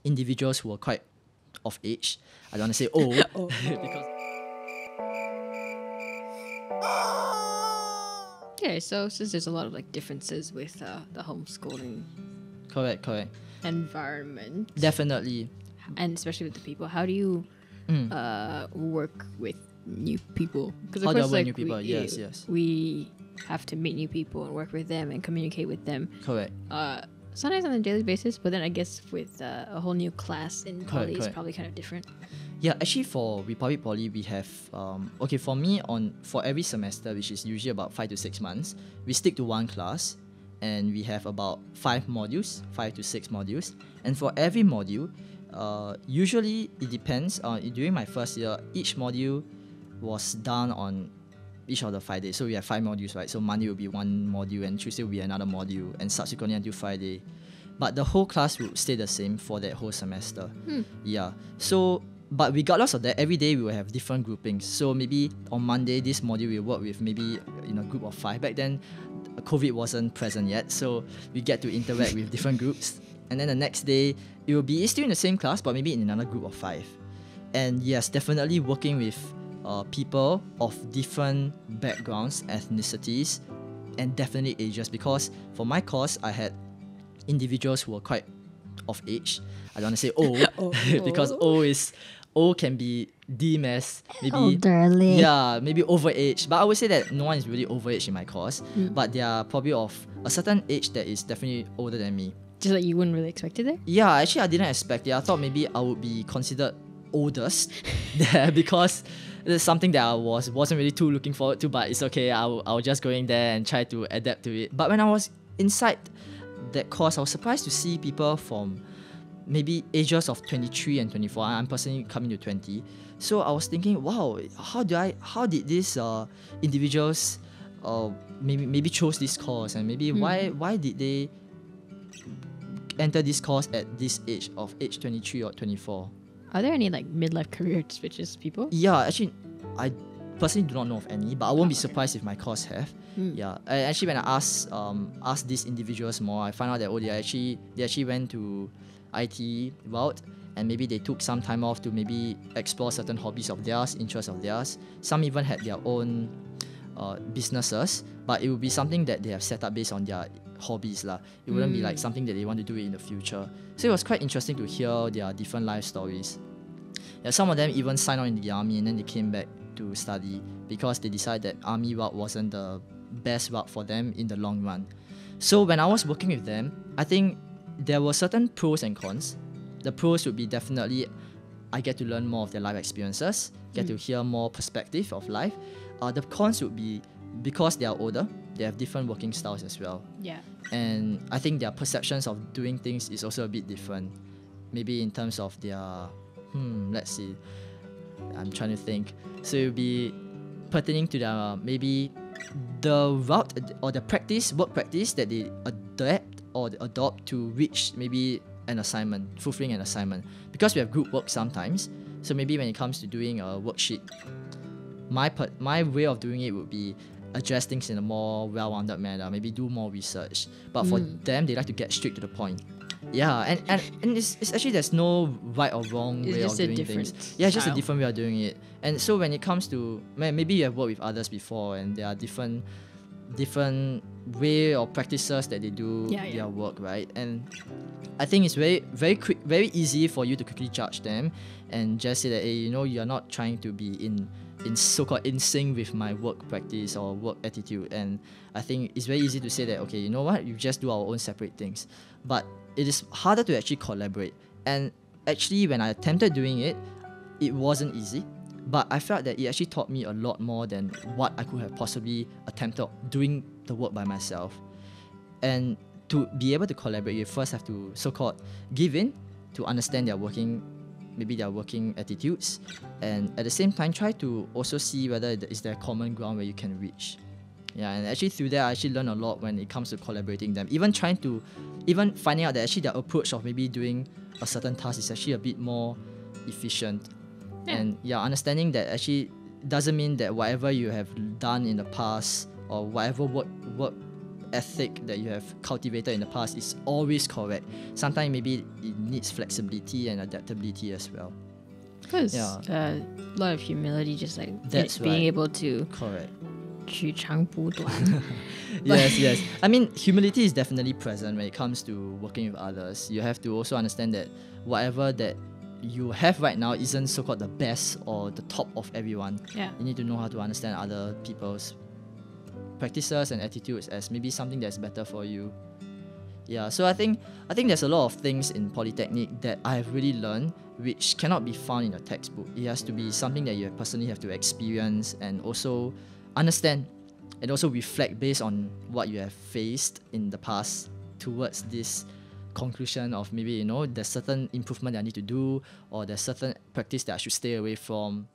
individuals who were quite of age. I don't want to say old because Okay, so since there's a lot of like differences with the homeschooling correct. environment, Definitely. and especially with the people, how do you work with new people? Because How do I work with new people? Yes. we have to meet new people and work with them and communicate with them. Correct. Sometimes on a daily basis, but then I guess with a whole new class in Poly, it's correct. probably kind of different. Yeah, actually for Republic Poly, we have, for me, for every semester, which is usually about 5 to 6 months, we stick to one class and we have about 5 to 6 modules. And for every module, usually it depends. During my first year, each module was done on each of the 5 days. So we have 5 modules, right? So Monday will be one module and Tuesday will be another module and subsequently until Friday. But the whole class will stay the same for that whole semester. Yeah. So, but regardless of that, every day we will have different groupings. So maybe on Monday, this module will work with maybe a group of 5. Back then, COVID wasn't present yet. So we get to interact with different groups. And then the next day, it will be still in the same class, but maybe in another group of 5. And yes, definitely working with people of different backgrounds, ethnicities, and definitely ages. Because for my course, I had individuals who were quite of age. I don't want to say old because old can be deemed as maybe elderly. Yeah, maybe overage. But I would say that no one is really overage in my course. But they are probably of a certain age that is definitely older than me. Just like you wouldn't really expect it there? Yeah, actually I didn't expect it. I thought maybe I would be considered oldest there because it's something that I wasn't really too looking forward to, but it's okay. I was just going there and try to adapt to it. But when I was inside that course, I was surprised to see people from maybe ages of 23 and 24. I'm personally coming to 20. So I was thinking, wow, how did these individuals maybe chose this course, and maybe why did they enter this course at this age 23 or 24? Are there any like midlife career switches people? Yeah, actually, I personally do not know of any, but I won't be surprised if my course have. Yeah, actually, when I asked these individuals more, I found out that they actually went to IT route, and maybe they took some time off to maybe explore certain hobbies of theirs, interests of theirs. Some even had their own businesses, but it would be something that they have set up based on their hobbies lah. It wouldn't be like something that they want to do in the future. So it was quite interesting to hear their different life stories. Yeah, some of them even signed on in the army and then they came back to study because they decided that army route wasn't the best route for them in the long run. So when I was working with them, I think there were certain pros and cons. The pros would be definitely I get to learn more of their life experiences, get to hear more perspective of life. The cons would be because they are older, they have different working styles as well. Yeah. And I think their perceptions of doing things is also a bit different. Maybe in terms of their, let's see, I'm trying to think. So it would be pertaining to their, maybe the route or the work practice that they adapt or adopt to reach maybe an assignment, fulfilling an assignment. Because we have group work sometimes, so maybe when it comes to doing a worksheet, my way of doing it would be address things in a more well-rounded manner, maybe do more research. But for them, they like to get straight to the point. Yeah, and it's actually there's no right or wrong way of doing things. Yeah, it's just a different way of doing it. And so when it comes to maybe you have worked with others before, and there are different way or practices that they do their work, right? And I think it's very quick, very easy for you to quickly judge them and just say that, hey, you're not trying to be in so-called in sync with my work practice or work attitude. And I think it's very easy to say that, okay, you know what, you just do our own separate things. But it is harder to actually collaborate. And actually, when I attempted doing it, it wasn't easy. But I felt that it actually taught me a lot more than what I could have possibly attempted doing the work by myself. And to be able to collaborate, you first have to so-called give in to understand their working attitudes, and at the same time try to also see whether is there a common ground where you can reach. Yeah, and actually through that I actually learned a lot when it comes to collaborating them. Even finding out that actually their approach of maybe doing a certain task is actually a bit more efficient. And understanding that actually doesn't mean that whatever you have done in the past or whatever work ethic that you have cultivated in the past is always correct. Sometimes maybe it needs flexibility and adaptability as well. Because a lot of humility, just like That's being right. able to Correct. 取长补短. Yes. I mean, humility is definitely present when it comes to working with others. You have to also understand that whatever that you have right now isn't so-called the best or the top of everyone. Yeah. You need to know how to understand other people's practices and attitudes as maybe something that's better for you. Yeah, so I think there's a lot of things in Polytechnic that I have really learned which cannot be found in a textbook. It has to be something that you personally have to experience and also understand and also reflect based on what you have faced in the past towards this conclusion of maybe, there's certain improvement that I need to do, or there's certain practice that I should stay away from.